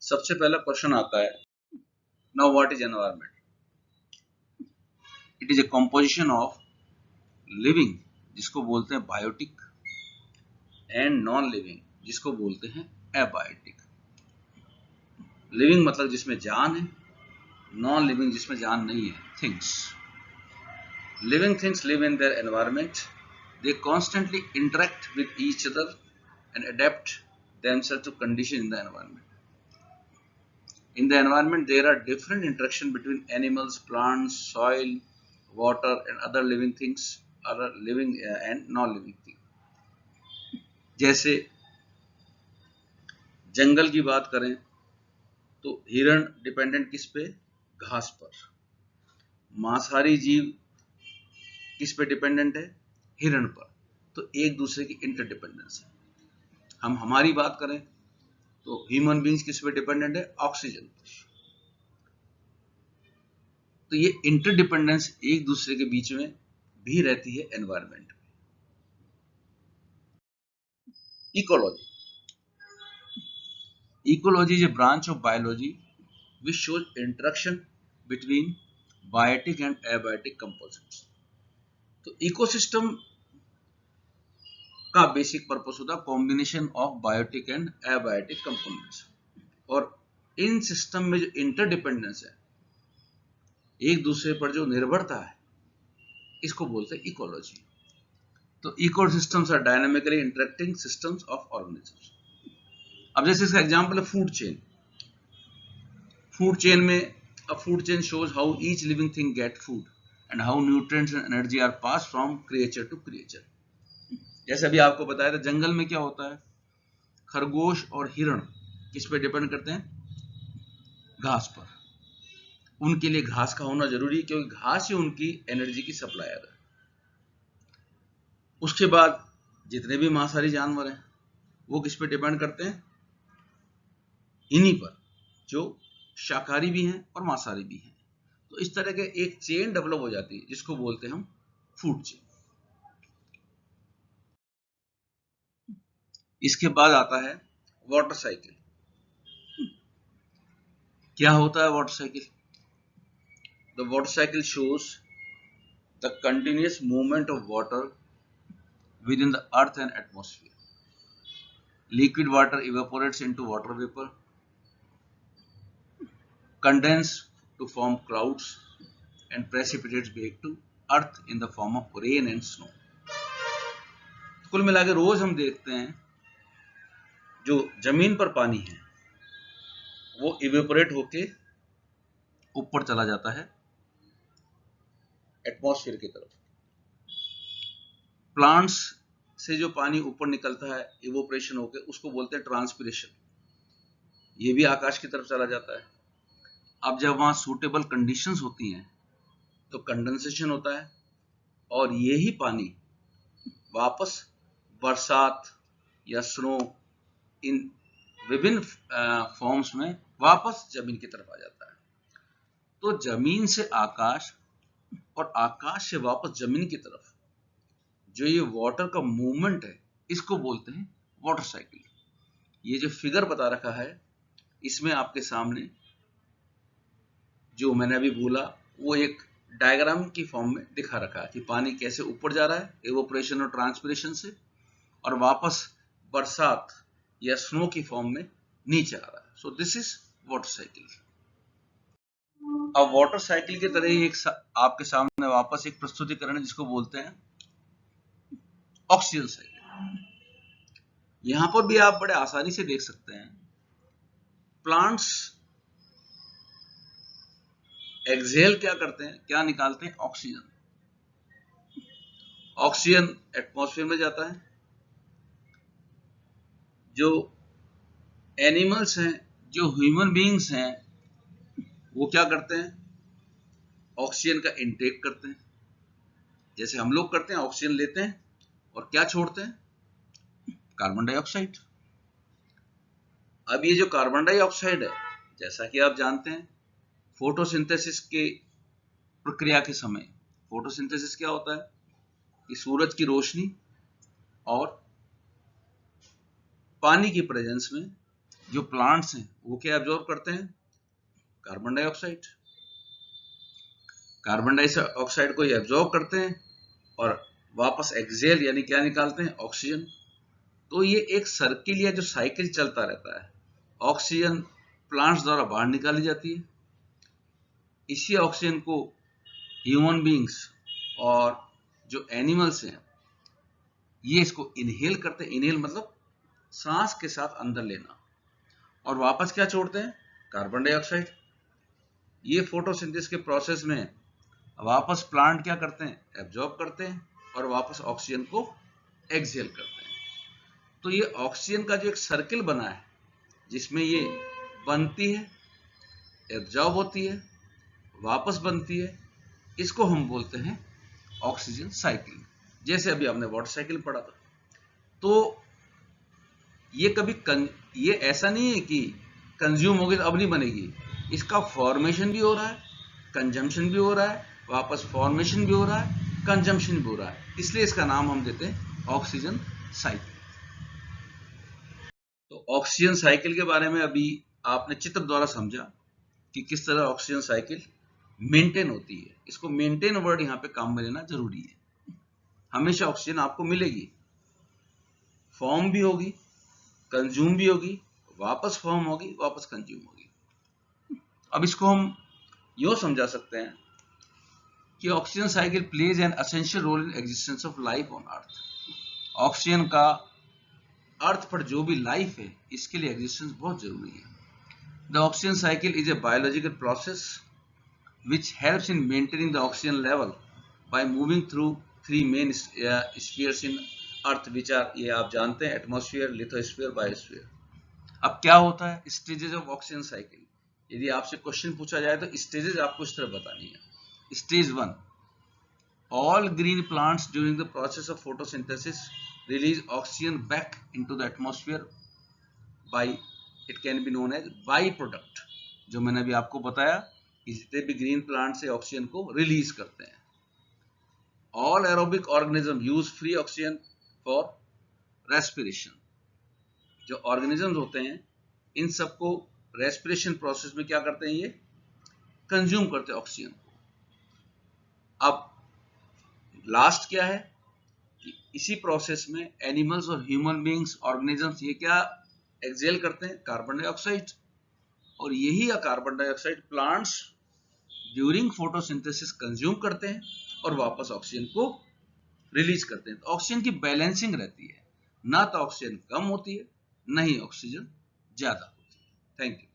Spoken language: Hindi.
सबसे पहला क्वेश्चन आता है, now what is environment? It is a composition of living, जिसको बोलते हैं बायोटिक, एंड नॉन लिविंग, जिसको बोलते हैं एबायोटिक। लिविंग मतलब जिसमें जान है, नॉन लिविंग जिसमें जान नहीं है, things. Living things live in their environment, they constantly interact with each other and adapt themselves to conditions in the environment. In the environment, there are different interaction between animals, plants, soil, water, and other living things, other living and non-living things. जैसे जंगल की बात करें तो हिरण डिपेंडेंट किस पे? घास पर। मांसाहारी जीव किस पे डिपेंडेंट है? हिरण पर। तो एक दूसरे की इंटरडिपेंडेंस है। हम हमारी बात करें तो ह्यूमन बींग्स किस पे डिपेंडेंट है? ऑक्सीजन। तो ये इंटरडिपेंडेंस एक दूसरे के बीच में भी रहती है एनवायरनमेंट में। Ecology, ecology is a branch of biology which shows interaction between biotic and abiotic composites. तो इकोसिस्टम का बेसिक पर्पस होता है combination of biotic and abiotic components, और इन सिस्टम में जो इंटरडिपेंडेंस है, एक दूसरे पर जो निर्भरता है, इसको बोलते हैं इकोलॉजी। तो ecosystems are dynamically interacting systems of organisms. अब जैसे इसका एग्जांपल है फूड चेन। फूड चेन में a food chain shows how each living thing get food and how nutrients and energy are passed from creature to creature. जैसे अभी आपको बताया था, जंगल में क्या होता है, खरगोश और हिरण किस पे डिपेंड करते हैं? घास पर। उनके लिए घास का होना जरूरी है, क्योंकि घास ही उनकी एनर्जी की सप्लायर है। उसके बाद जितने भी मांसाहारी जानवर हैं वो किस पे डिपेंड करते हैं? इन्हीं पर, जो शाकाहारी भी हैं और मांसाहारी भी हैं। तो इस तरह के एक चेन डेवलप हो जाती है, जिसको बोलते हैं हम फूड चेन। इसके बाद आता है वाटर साइकिल। क्या होता है water cycle? The water cycle shows the continuous movement of water with in the earth and atmosphere. Liquid water evaporates into water vapour, condense to form clouds and precipitates back to earth in the form of rain and snow. कुल मिला के रोज हम देखते हैं जो जमीन पर पानी है वो इवेपोरेट होके ऊपर चला जाता है एटमॉस्फेयर की तरफ। प्लांट्स से जो पानी ऊपर निकलता है इवेपोरेशन होके, उसको बोलते हैं ट्रांसपिरेशन। ये भी आकाश की तरफ चला जाता है। अब जब वहां सूटेबल कंडीशंस होती हैं तो कंडेंसेशन होता है, और यही पानी वापस बरसात या स्नो इन विभिन्न फॉर्म्स में वापस जमीन की तरफ आ जाता है। तो जमीन से आकाश और आकाश से वापस जमीन की तरफ जो ये वाटर का मूवमेंट है, इसको बोलते हैं वाटर साइकिल। ये जो फिगर बता रखा है, इसमें आपके सामने जो मैंने अभी बोला वो एक डायग्राम की फॉर्म में दिखा रखा है कि पानी कैसे ऊपर जा रहा है इवेपोरेशन और ट्रांसपिरेशन से, और वापस बरसात या स्नो की फॉर्म में नीचे आ रहा है। So this is water cycle. अब वाटर साइकिल की तरह ही एक आपके सामने वापस एक प्रस्तुतिकरण है जिसको बोलते हैं ऑक्सीजन साइकिल। यहां पर भी आप बड़े आसानी से देख सकते हैं, प्लांट्स एक्सहेल क्या करते हैं, क्या निकालते हैं? ऑक्सीजन। ऑक्सीजन एटमॉस्फेयर में जाता है। जो एनिमल्स हैं, जो ह्यूमन बीइंग्स हैं, वो क्या करते हैं? ऑक्सीजन का इनटेक करते हैं, जैसे हम लोग करते हैं। ऑक्सीजन लेते हैं और क्या छोड़ते हैं? Carbon dioxide. अब ये जो कार्बन डाइऑक्साइड है, जैसा कि आप जानते हैं, फोटोसिंथेसिस के प्रक्रिया के समय, फोटोसिंथेसिस क्या होता है कि सूरज की रोशनी और पानी की प्रेजेंस में जो प्लांट्स हैं वो क्या एब्जॉर्ब करते हैं? Carbon dioxide. कार्बन डाइऑक्साइड को ये एब्जॉर्ब करते हैं और वापस एक्सेल यानी क्या निकालते हैं? ऑक्सीजन। तो ये एक सर्किल या जो साइकिल चलता रहता है। ऑक्सीजन प्लांट्स द्वारा बाहर निकाली जाती है, इसी ऑक्सीजन को ह्यूमन बींग्स और जो एनिमल्स हैं ये इसको इनहेल करते हैं। इनहेल मतलब सांस के साथ अंदर लेना, और वापस क्या छोड़ते हैं? Carbon dioxide. ये फोटोसिंथेसिस के प्रोसेस में वापस प्लांट क्या करते हैं? एब्जॉर्ब करते हैं और वापस ऑक्सीजन को एक्सहेल करते हैं। तो ये ऑक्सीजन का जो एक सर्किल बना है जिसमें ये बनती है, एब्जॉर्ब होती है, वापस बनती है, इसको हम बोलते हैं ऑक्सीजन साइकिल। जैसे अभी हमने वाटर साइकिल पढ़ा था। तो ये ये ऐसा नहीं है कि कंज्यूम होगी तो अब नहीं बनेगी। इसका फॉर्मेशन भी हो रहा है, कंजम्पशन भी हो रहा है, वापस फॉर्मेशन भी हो रहा है, कंजम्पशन भी हो रहा है, इसलिए इसका नाम हम देते हैं ऑक्सीजन साइकिल। तो ऑक्सीजन साइकिल के बारे में अभी आपने चित्र द्वारा समझा कि किस तरह ऑक्सीजन साइकिल मेंटेन होती है। इसको मेंटेन वर्ड यहाँ पे काम में लेना जरूरी है। हमेशा ऑक्सीजन आपको मिलेगी, फॉर्म भी होगी, कंज्यूम भी होगी, वापस फॉर्म होगी, वापस कंज्यूम होगी। अब इसको हम यूं समझा सकते हैं कि oxygen cycle plays an essential role in existence of life on earth. Oxygen का अर्थ पर जो भी लाइफ है इसके लिए एग्जिस्टेंस बहुत जरूरी है। The oxygen cycle is a biological process which helps in maintaining the oxygen level by moving through three main spheres in earth which are, ये आप जानते हैं, एटमॉस्फेयर, लिथोस्फीयर, बायोस्फीयर। अब क्या होता है स्टेजेस ऑफ ऑक्सीजन साइकिल? यदि आपसे क्वेश्चन पूछा जाए तो स्टेजेस आपको इस तरह बतानी है। Stage 1, all green plants during the process of photosynthesis release oxygen back into the atmosphere by, it can be known as byproduct। जो मैंने अभी आपको बताया, जितने भी ग्रीन प्लांट से ऑक्सीजन को रिलीज करते हैं। All aerobic organism use free oxygen for respiration. जो ऑर्गेनिजम्स होते हैं इन सबको रेस्पिरेशन प्रोसेस में क्या करते हैं? ये कंज्यूम करते हैं ऑक्सीजन को। अब लास्ट क्या है कि इसी प्रोसेस में एनिमल्स और ह्यूमन बींग्स, ऑर्गेनिजम्स, ये क्या एक्सहेल करते हैं? Carbon dioxide. और यही carbon dioxide plants during photosynthesis consume करते हैं और वापस ऑक्सीजन को रिलीज करते हैं। तो ऑक्सीजन की बैलेंसिंग रहती है, ना तो ऑक्सीजन कम होती है, ना ही ऑक्सीजन ज्यादा होती है। Thank you.